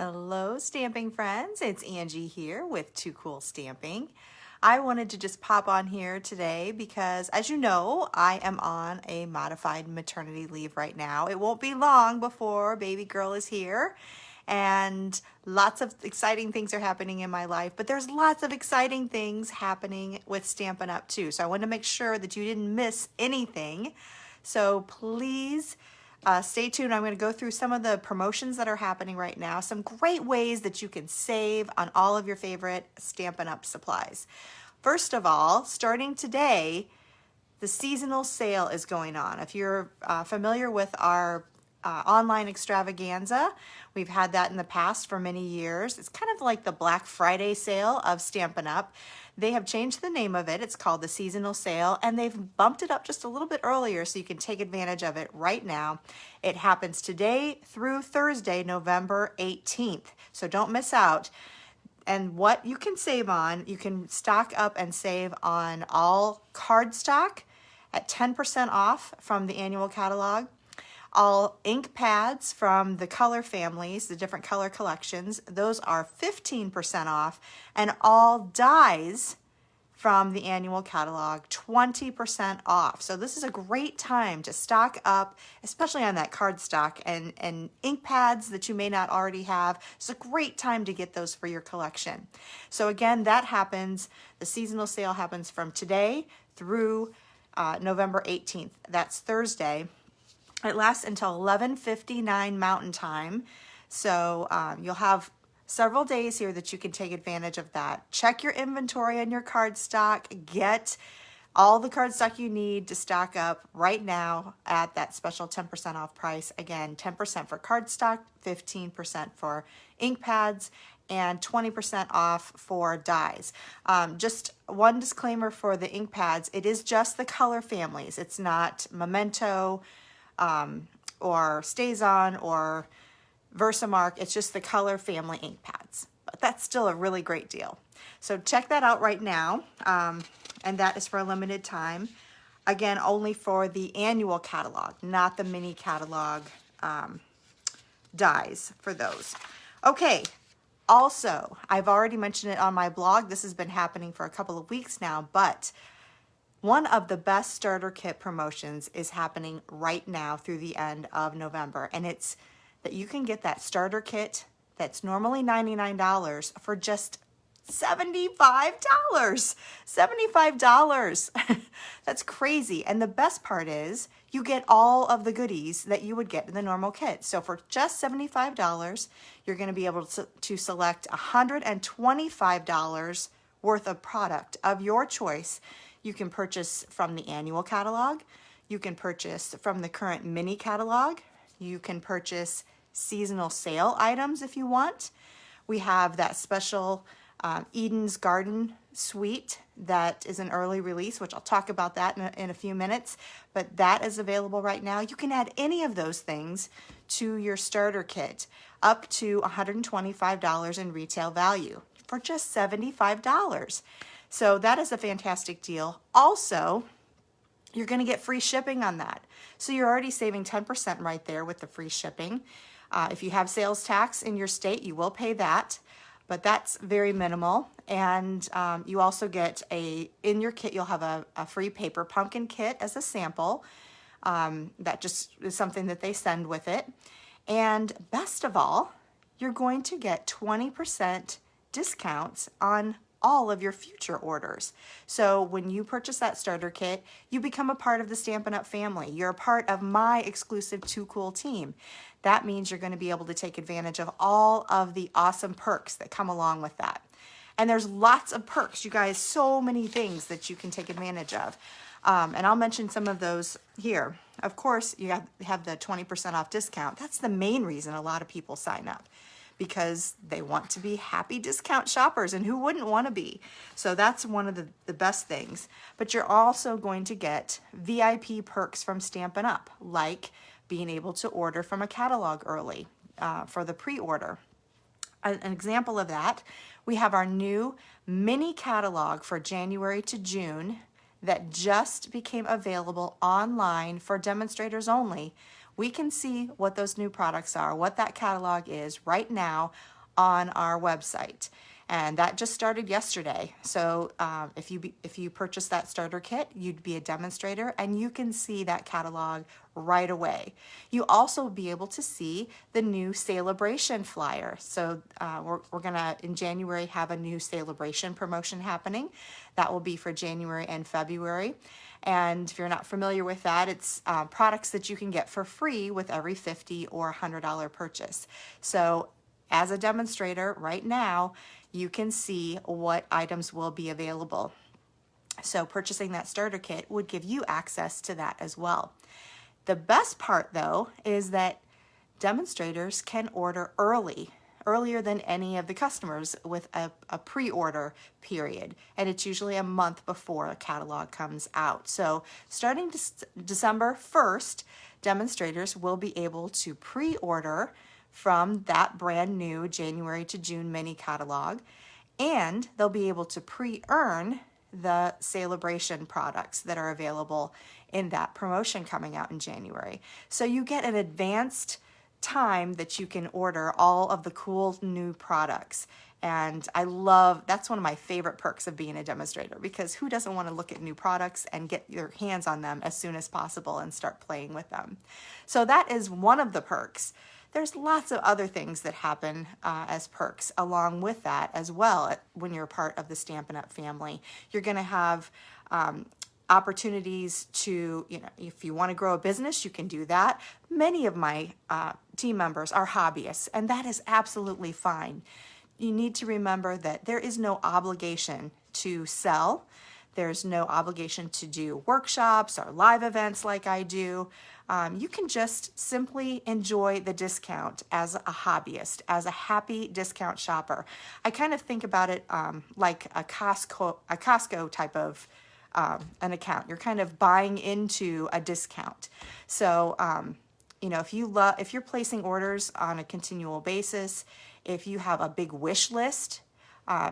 Hello, stamping friends. It's Angie here with Too Cool Stamping. I wanted to just pop on here today because, as you know, I am on a modified maternity leave right now. It won't be long before baby girl is here, and lots of exciting things are happening in my life, but there's lots of exciting things happening with Stampin' Up! Too. So I wanted to make sure that you didn't miss anything. So please stay tuned. I'm going to go through some of the promotions that are happening right now, some great ways that you can save on all of your favorite Stampin' Up! Supplies. First of all, starting today, the seasonal sale is going on. If you're familiar with our online extravaganza, we've had that in the past for many years. It's kind of like the Black Friday sale of Stampin' Up! They have changed the name of it. It's called the seasonal sale, and they've bumped it up just a little bit earlier so you can take advantage of it right now. It happens today through Thursday, November 18th. So don't miss out. And what you can save on, you can stock up and save on all cardstock at 10% off from the annual catalog. All ink pads from the color families, the different color collections, those are 15% off, and all dies from the annual catalog, 20% off. So this is a great time to stock up, especially on that cardstock and ink pads that you may not already have. It's a great time to get those for your collection. So again, that happens, the seasonal sale happens from today through November 18th. That's Thursday. It lasts until 11:59 Mountain Time. So you'll have several days here that you can take advantage of that. Check your inventory on your cardstock. Get all the cardstock you need to stock up right now at that special 10% off price. Again, 10% for cardstock, 15% for ink pads, and 20% off for dies. Just one disclaimer for the ink pads, it is just the color families. It's not Memento, or StazOn or Versamark. It's just the color family ink pads, but that's still a really great deal. So check that out right now, and that is for a limited time. Again, only for the annual catalog, not the mini catalog dies for those. Okay, also, I've already mentioned it on my blog. This has been happening for a couple of weeks now, but one of the best starter kit promotions is happening right now through the end of November, and it's that you can get that starter kit that's normally $99 for just $75. $75. That's crazy. And the best part is you get all of the goodies that you would get in the normal kit. So for just $75, you're going to be able to select $125 worth of product of your choice. You can purchase from the annual catalog. You can purchase from the current mini catalog. You can purchase seasonal sale items if you want. We have that special Eden's Garden suite that is an early release, which I'll talk about that in a few minutes, but that is available right now. You can add any of those things to your starter kit up to $125 in retail value for just $75. So that is a fantastic deal. Also, you're going to get free shipping on that. So you're already saving 10% right there with the free shipping. If you have sales tax in your state, you will pay that, but that's very minimal. And you also get in your kit, you'll have a free paper pumpkin kit as a sample. That just is something that they send with it. And best of all, you're going to get 20% discounts on all of your future orders. So when you purchase that starter kit, you become a part of the Stampin' Up! Family. You're a part of my exclusive Too Cool team. That means you're going to be able to take advantage of all of the awesome perks that come along with that. And there's lots of perks, you guys, so many things that you can take advantage of. And I'll mention some of those here. Of course, you have the 20% off discount. That's the main reason a lot of people sign up, because they want to be happy discount shoppers, and who wouldn't want to be? So that's one of the best things. But you're also going to get VIP perks from Stampin' Up!, like being able to order from a catalog early for the pre-order. An example of that, we have our new mini catalog for January to June that just became available online for demonstrators only we can see what those new products are, what that catalog is right now on our website. And that just started yesterday. So if you purchase that starter kit, you'd be a demonstrator and you can see that catalog right away. You also will be able to see the new Celebration flyer. So we're gonna, in January, have a new Celebration promotion happening. That will be for January and February. And if you're not familiar with that, it's products that you can get for free with every $50 or $100 purchase. So as a demonstrator right now, you can see what items will be available. So purchasing that starter kit would give you access to that as well. The best part though is that demonstrators can order earlier than any of the customers with a pre-order period. And it's usually a month before a catalog comes out. So starting December 1st, demonstrators will be able to pre-order from that brand new January to June mini catalog, and they'll be able to pre-earn the Celebration products that are available in that promotion coming out in January. So you get an advanced time that you can order all of the cool new products. And that's one of my favorite perks of being a demonstrator, because who doesn't want to look at new products and get your hands on them as soon as possible and start playing with them? So that is one of the perks. There's lots of other things that happen as perks along with that as well when you're part of the Stampin' Up! Family. You're going to have opportunities to, if you want to grow a business, you can do that. Many of my team members are hobbyists, and that is absolutely fine. You need to remember that there is no obligation to sell. There's no obligation to do workshops or live events like I do. You can just simply enjoy the discount as a hobbyist, as a happy discount shopper. I kind of think about it like a Costco type of an account. You're kind of buying into a discount. So, if you're placing orders on a continual basis, if you have a big wish list,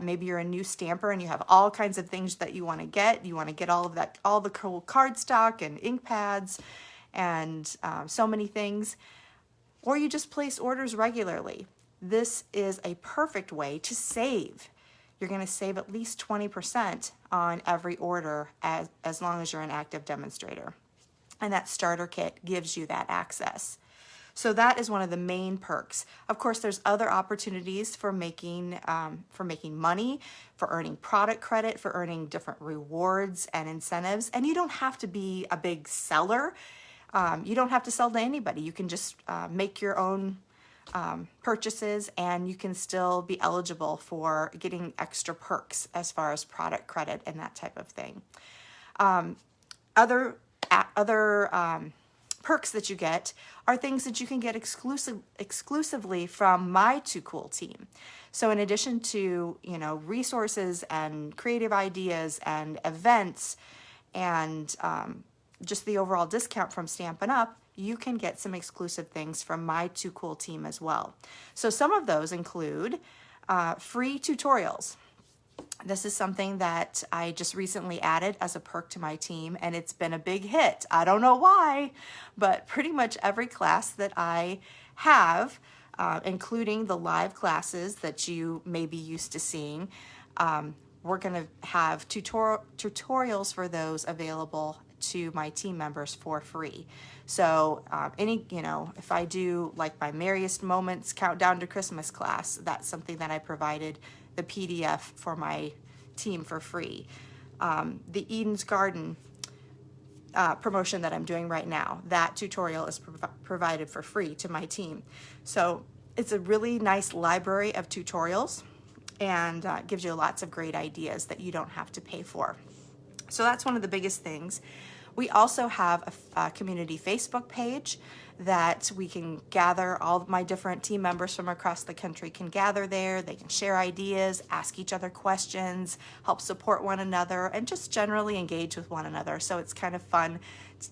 maybe you're a new stamper and you have all kinds of things that you want to get. You want to get all the cool cardstock and ink pads and so many things. Or you just place orders regularly. This is a perfect way to save. You're going to save at least 20% on every order as long as you're an active demonstrator. And that starter kit gives you that access. So that is one of the main perks. Of course, there's other opportunities for making money, for earning product credit, for earning different rewards and incentives. And you don't have to be a big seller. You don't have to sell to anybody. You can just make your own purchases, and you can still be eligible for getting extra perks as far as product credit and that type of thing. Other perks that you get are things that you can get exclusively from my Too Cool team. So in addition to, resources and creative ideas and events and just the overall discount from Stampin' Up!, you can get some exclusive things from my Too Cool team as well. So some of those include free tutorials. This is something that I just recently added as a perk to my team, and it's been a big hit. I don't know why, but pretty much every class that I have, including the live classes that you may be used to seeing, we're going to have tutorials for those available to my team members for free. So if I do like my Merriest Moments Countdown to Christmas class, that's something that I provided the PDF for my team for free. The Eden's Garden promotion that I'm doing right now, that tutorial is provided for free to my team. So it's a really nice library of tutorials, and gives you lots of great ideas that you don't have to pay for. So that's one of the biggest things. We also have a community Facebook page that we can gather. All of my different team members from across the country can gather there. They can share ideas, ask each other questions, help support one another, and just generally engage with one another. So it's kind of fun.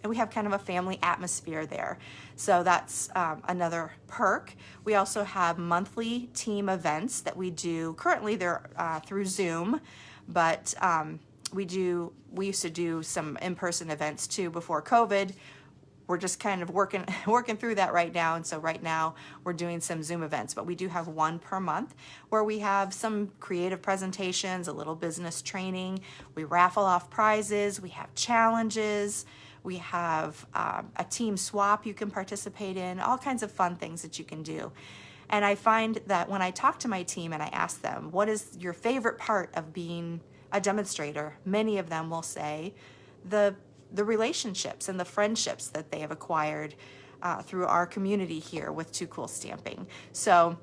We have kind of a family atmosphere there. So that's another perk. We also have monthly team events that we do. Currently they're through Zoom, but we used to do some in-person events too before COVID. we're just kind of working through that right now. And so right now we're doing some Zoom events, but we do have one per month where we have some creative presentations, a little business training. We raffle off prizes. We have challenges. We have a team swap you can participate in, all kinds of fun things that you can do. And I find that when I talk to my team and I ask them, what is your favorite part of being a demonstrator? Many of them will say the relationships and the friendships that they have acquired through our community here with Too Cool Stamping. So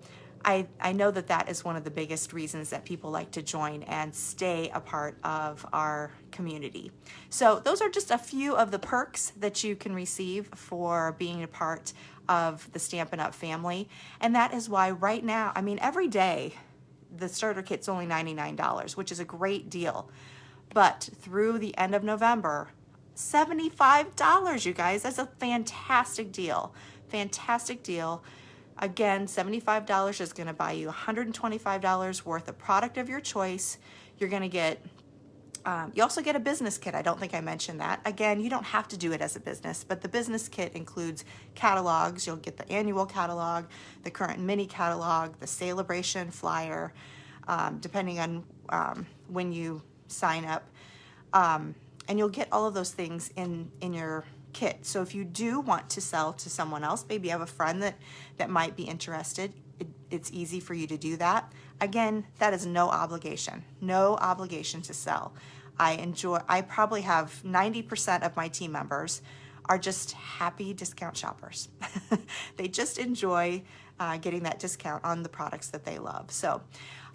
I know that that is one of the biggest reasons that people like to join and stay a part of our community. So those are just a few of the perks that you can receive for being a part of the Stampin' Up! Family. And that is why right now, I mean, every day, the starter kit's only $99, which is a great deal. But through the end of November, $75, you guys. That's a fantastic deal. Fantastic deal. Again, $75 is going to buy you $125 worth of product of your choice. You're going to get, you also get a business kit. I don't think I mentioned that. Again, you don't have to do it as a business, but the business kit includes catalogs. You'll get the annual catalog, the current mini catalog, the celebration flyer, depending on when you sign up. And you'll get all of those things in your kit. So if you do want to sell to someone else, maybe you have a friend that might be interested, it's easy for you to do that. Again, that is no obligation to sell. I probably have 90% of my team members are just happy discount shoppers. They just enjoy getting that discount on the products that they love. So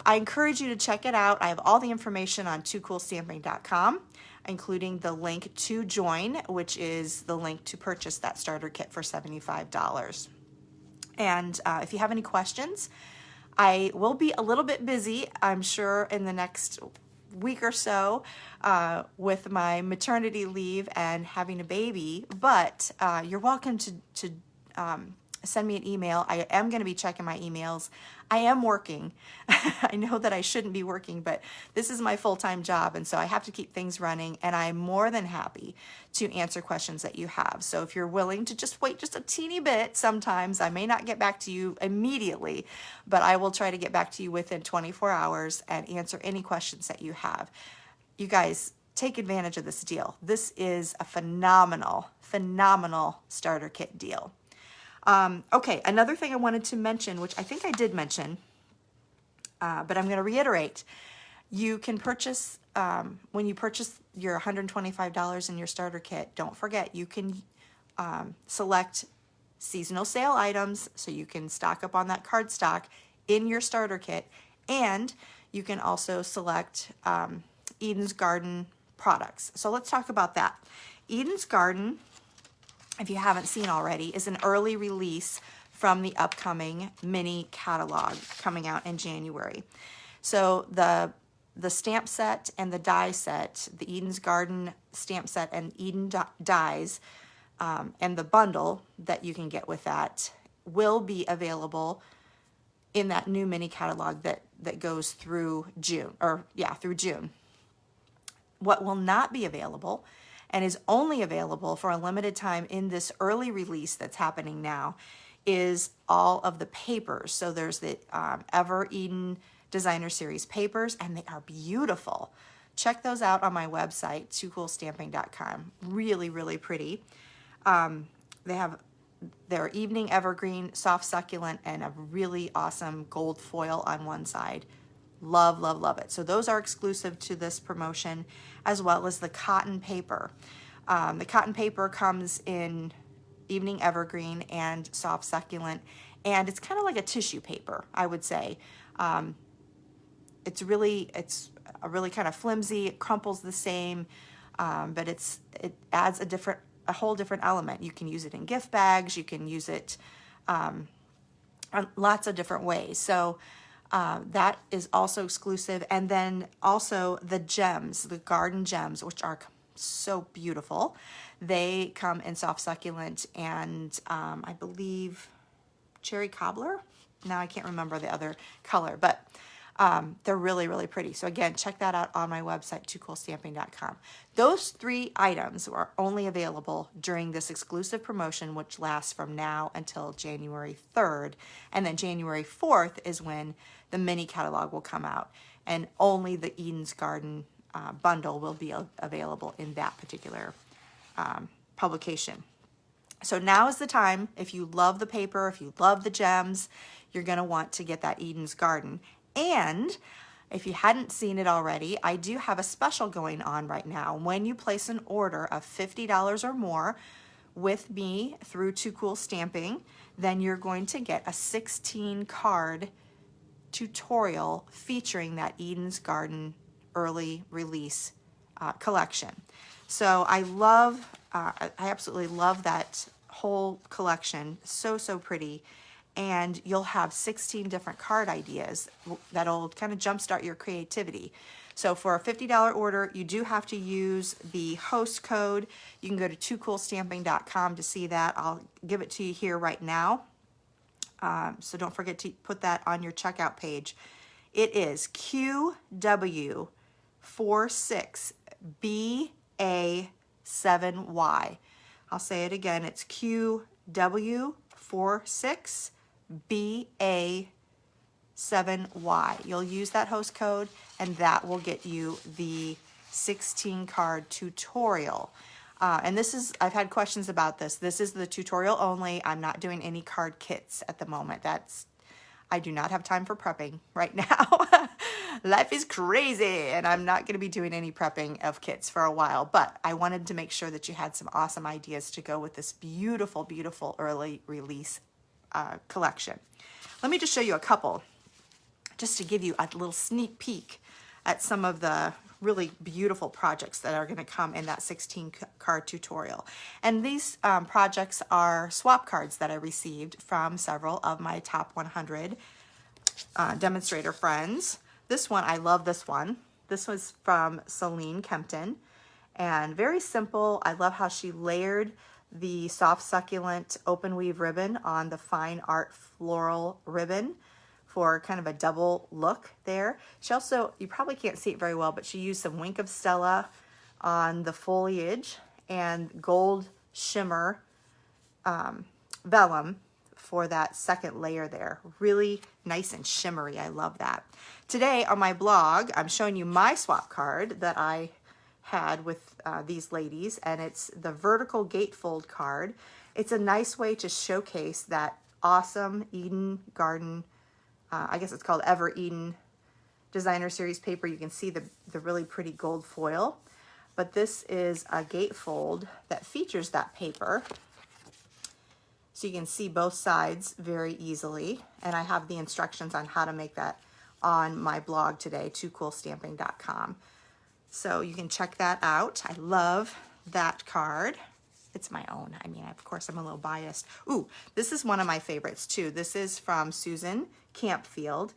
I encourage you to check it out. I have all the information on toocoolstamping.com, including the link to join, which is the link to purchase that starter kit for $75. And if you have any questions, I will be a little bit busy, I'm sure, in the next week or so with my maternity leave and having a baby, but you're welcome to send me an email. I am going to be checking my emails. I am working. I know that I shouldn't be working, but this is my full-time job, and so I have to keep things running, and I'm more than happy to answer questions that you have. So if you're willing to just wait just a teeny bit, sometimes I may not get back to you immediately, but I will try to get back to you within 24 hours and answer any questions that you have. You guys, take advantage of this deal. This is a phenomenal, phenomenal starter kit deal. Okay, another thing I wanted to mention, which I think I did mention, but I'm going to reiterate. You can purchase, when you purchase your $125 in your starter kit, don't forget, you can select seasonal sale items, so you can stock up on that card stock in your starter kit, and you can also select Eden's Garden products. So let's talk about that. Eden's Garden, if you haven't seen already, is an early release from the upcoming mini catalog coming out in January. So the stamp set and the die set, the Eden's Garden stamp set and Eden dies, and the bundle that you can get with that will be available in that new mini catalog that goes through June, through June. What will not be available and is only available for a limited time in this early release that's happening now is all of the papers. So there's the Ever Eden Designer Series papers, and they are beautiful. Check those out on my website, toocoolstamping.com. Really, really pretty. They have their Evening Evergreen, Soft Succulent, and a really awesome gold foil on one side. Love, love, love it. So those are exclusive to this promotion, as well as the cotton paper. The cotton paper comes in Evening Evergreen and Soft Succulent, and it's kind of like a tissue paper, I would say. It's a really kind of flimsy. It crumples the same, but it adds a whole different element. You can use it in gift bags. You can use it lots of different ways. So that is also exclusive. And then also the gems, the garden gems, which are so beautiful. They come in Soft Succulent and I believe cherry cobbler. Now I can't remember the other color, but They're really, really pretty. So again, check that out on my website, toocoolstamping.com. Those 3 items are only available during this exclusive promotion, which lasts from now until January 3rd. And then January 4th is when the mini catalog will come out. And only the Eden's Garden bundle will be available in that particular publication. So now is the time. If you love the paper, if you love the gems, you're going to want to get that Eden's Garden. And if you hadn't seen it already, I do have a special going on right now. When you place an order of $50 or more with me through Too Cool Stamping, then you're going to get a 16 card tutorial featuring that Eden's Garden early release collection. So I absolutely love that whole collection. So pretty. And you'll have 16 different card ideas that'll kind of jumpstart your creativity. So for a $50 order, you do have to use the host code. You can go to toocoolstamping.com to see that. I'll give it to you here right now. So don't forget to put that on your checkout page. It is QW46BA7Y. I'll say it again. It's QW46BA7Y. You'll use that host code, and that will get you the 16 card tutorial. And this is, I've had questions about this. This is the tutorial only. I'm not doing any card kits at the moment. I do not have time for prepping right now. Life is crazy, and I'm not going to be doing any prepping of kits for a while, but I wanted to make sure that you had some awesome ideas to go with this beautiful, beautiful early release collection. Let me just show you a couple, just to give you a little sneak peek at some of the really beautiful projects that are going to come in that 16 card tutorial. And these projects are swap cards that I received from several of my top 100 demonstrator friends. This one, I love this one. This was from Celine Kempton, and very simple. I love how she layered the soft succulent open weave ribbon on the fine art floral ribbon for kind of a double look there. She also, you probably can't see it very well, but she used some Wink of Stella on the foliage and gold shimmer vellum for that second layer there. Really nice and shimmery. I love that. Today on my blog, I'm showing you my swap card that I had with these ladies, and it's the vertical gatefold card. It's a nice way to showcase that awesome Eden Garden, I guess it's called Ever Eden Designer Series paper. You can see the really pretty gold foil, but this is a gatefold that features that paper. So you can see both sides very easily, and I have the instructions on how to make that on my blog today, toocoolstamping.com. So you can check that out. I love that card. It's my own. I mean, of course, I'm a little biased. Ooh, this is one of my favorites too. This is from Susan Campfield.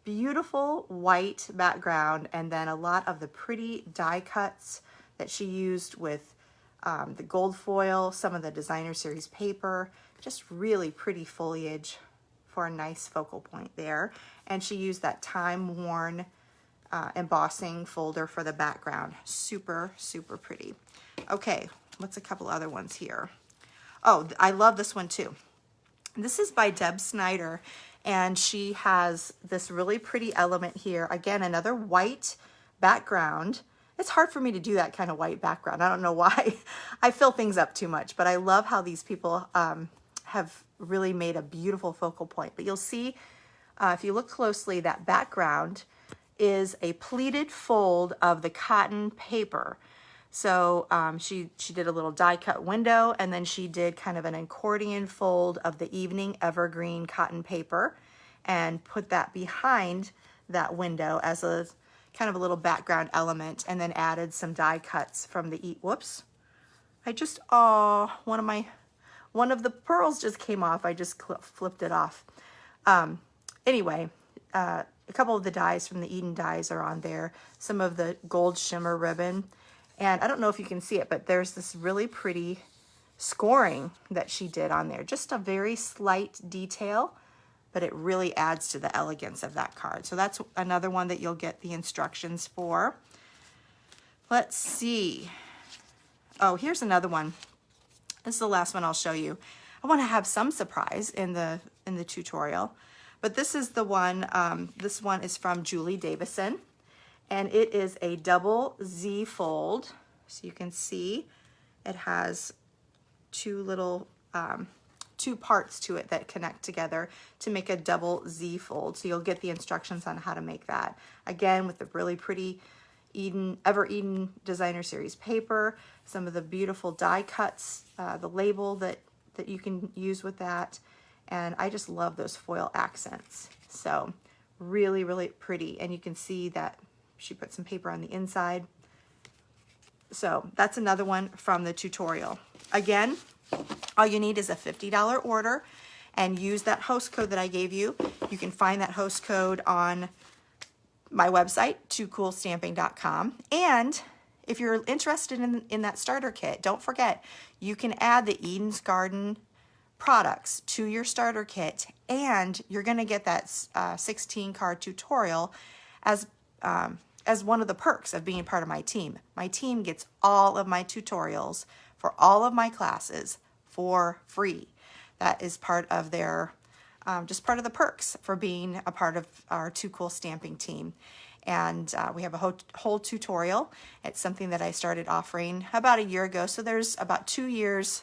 Beautiful white background, and then a lot of the pretty die cuts that she used with the gold foil, some of the Designer Series paper, just really pretty foliage for a nice focal point there. And she used that time-worn embossing folder for the background. Super, super pretty. Okay, what's a couple other ones here? Oh, I love this one too. This is by Deb Snyder, and she has this really pretty element here. Again, another white background. It's hard for me to do that kind of white background. I don't know why. I fill things up too much, but I love how these people have really made a beautiful focal point. But you'll see, if you look closely, that background is a pleated fold of the cotton paper. So she did a little die cut window, and then she did kind of an accordion fold of the evening evergreen cotton paper and put that behind that window as a kind of a little background element, and then added some die cuts from the whoops. I just, one of the pearls just came off. I just flipped it off. Anyway, a couple of the dies from the Eden dies are on there. Some of the gold shimmer ribbon. And I don't know if you can see it, but there's this really pretty scoring that she did on there. Just a very slight detail but it really adds to the elegance of that card. So that's another one that you'll get the instructions for. Let's see. Oh, here's another one. This is the last one I'll show you. I want to have some surprise in the tutorial, but this is the one. This one is from Julie Davison, and it is a double Z fold. So you can see it has two little two parts to it that connect together to make a double Z fold. So you'll get the instructions on how to make that. Again, with the really pretty Ever Eden Designer Series paper, some of the beautiful die cuts, the label that you can use with that. And I just love those foil accents. So really, really pretty. And you can see that she put some paper on the inside. So that's another one from the tutorial. Again, all you need is a $50 order and use that host code that I gave you. You can find that host code on my website, toocoolstamping.com. And if you're interested in that starter kit, don't forget, you can add the Eden's Garden products to your starter kit, and you're going to get that 16 card tutorial as one of the perks of being part of my team. My team gets all of my tutorials for all of my classes for free. That is part of their, just part of the perks for being a part of our Too Cool Stamping team. And we have a whole tutorial. It's something that I started offering about a year ago. So there's about 2 years,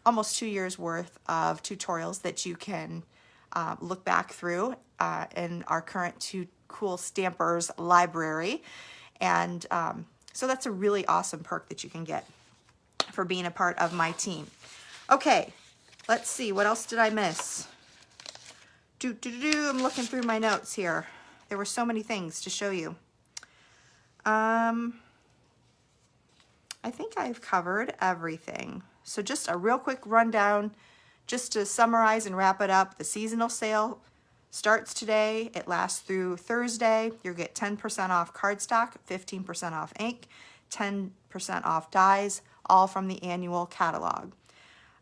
almost 2 years worth of tutorials that you can look back through in our current Too Cool Stampers library. And so that's a really awesome perk that you can get for being a part of my team. Okay, let's see. What else did I miss? I'm looking through my notes here. There were so many things to show you. I think I've covered everything. So just a real quick rundown, just to summarize and wrap it up. The seasonal sale starts today. It lasts through Thursday. You'll get 10% off cardstock, 15% off ink, 10% off dies, all from the annual catalog.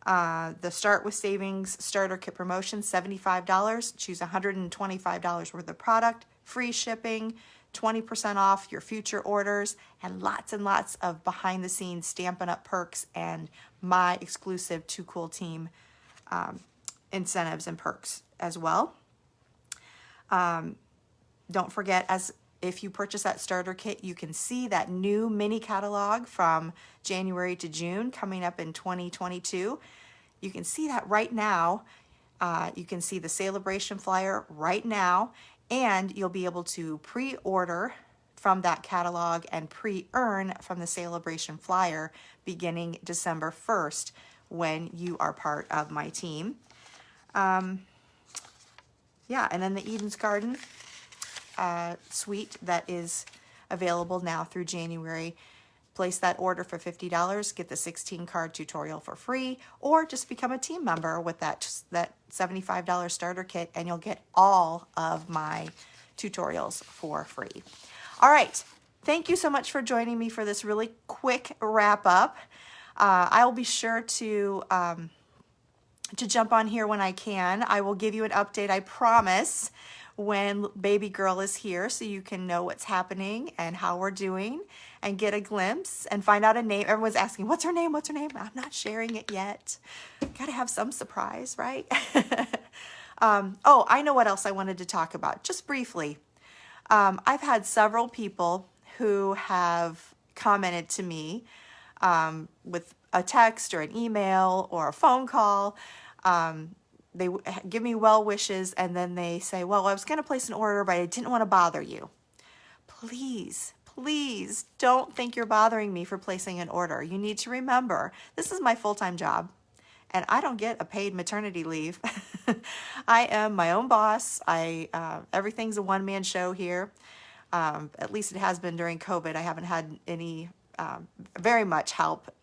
The Start with Savings Starter Kit promotion, $75. Choose $125 worth of product, free shipping, 20% off your future orders, and lots of behind the scenes Stampin' Up! Perks and my exclusive Too Cool Team incentives and perks as well. Don't forget, as if you purchase that starter kit, you can see that new mini catalog from January to June coming up in 2022. You can see that right now. You can see the celebration flyer right now, and you'll be able to pre-order from that catalog and pre-earn from the celebration flyer beginning December 1st when you are part of my team. Yeah, and then the Eden's Garden suite that is available now through January. Place that order for $50, get the 16 card tutorial for free, or just become a team member with that $75 starter kit, and you'll get all of my tutorials for free. All right, thank you so much for joining me for this really quick wrap up. I will be sure to jump on here when I can. I will give you an update, I promise, when baby girl is here, so you can know what's happening and how we're doing and get a glimpse and find out a name. Everyone's asking, what's her name? What's her name? I'm not sharing it yet. Gotta have some surprise, right? Oh, I know what else I wanted to talk about, just briefly. I've had several people who have commented to me with a text or an email or a phone call. They give me well wishes, and then they say, well, I was going to place an order, but I didn't want to bother you. Please, please don't think you're bothering me for placing an order. You need to remember, this is my full-time job, and I don't get a paid maternity leave. I am my own boss. Everything's a one-man show here. At least it has been during COVID. I haven't had any very much help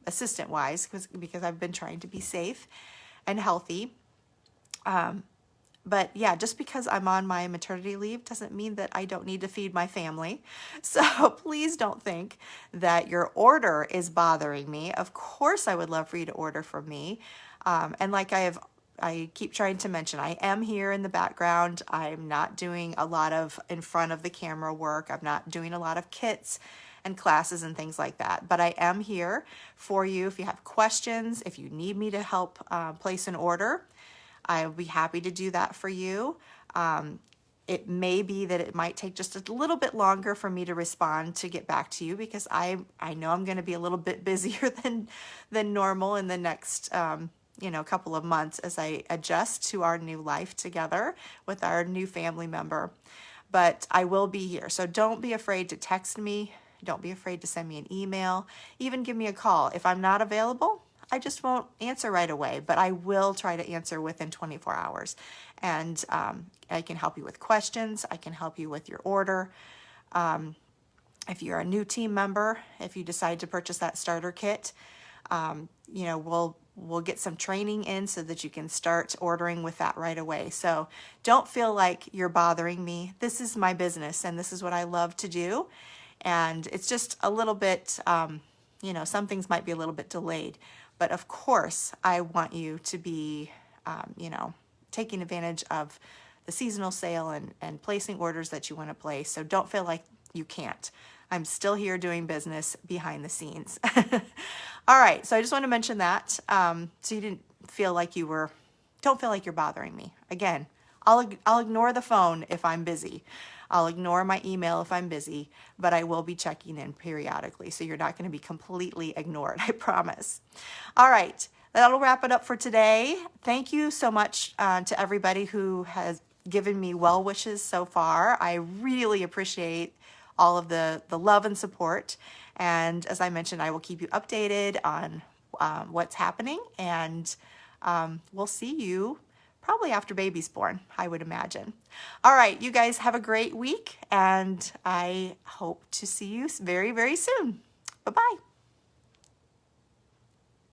assistant-wise because I've been trying to be safe and healthy. But yeah, just because I'm on my maternity leave doesn't mean that I don't need to feed my family. So please don't think that your order is bothering me. Of course, I would love for you to order from me. And like I have I keep trying to mention, I am here in the background. I'm not doing a lot of in front of the camera work. I'm not doing a lot of kits and classes and things like that. But I am here for you if you have questions, if you need me to help place an order. I'll be happy to do that for you. It may be that it might take just a little bit longer for me to respond to get back to you because I know I'm going to be a little bit busier than normal in the next couple of months as I adjust to our new life together with our new family member. But I will be here. So don't be afraid to text me. Don't be afraid to send me an email. Even give me a call. If I'm not available, I just won't answer right away, but I will try to answer within 24 hours. And I can help you with questions. I can help you with your order. If you're a new team member, if you decide to purchase that starter kit, we'll get some training in so that you can start ordering with that right away. So don't feel like you're bothering me. This is my business and this is what I love to do. And it's just a little bit, some things might be a little bit delayed. But of course, I want you to be, taking advantage of the seasonal sale and placing orders that you want to place. So don't feel like you can't. I'm still here doing business behind the scenes. All right, so I just want to mention that so you didn't feel like don't feel like you're bothering me. Again, I'll ignore the phone if I'm busy. I'll ignore my email if I'm busy, but I will be checking in periodically. So you're not going to be completely ignored, I promise. All right, that'll wrap it up for today. Thank you so much to everybody who has given me well wishes so far. I really appreciate all of the love and support. And as I mentioned, I will keep you updated on what's happening. And we'll see you probably after baby's born, I would imagine. All right, you guys have a great week, and I hope to see you very, very soon. Bye-bye.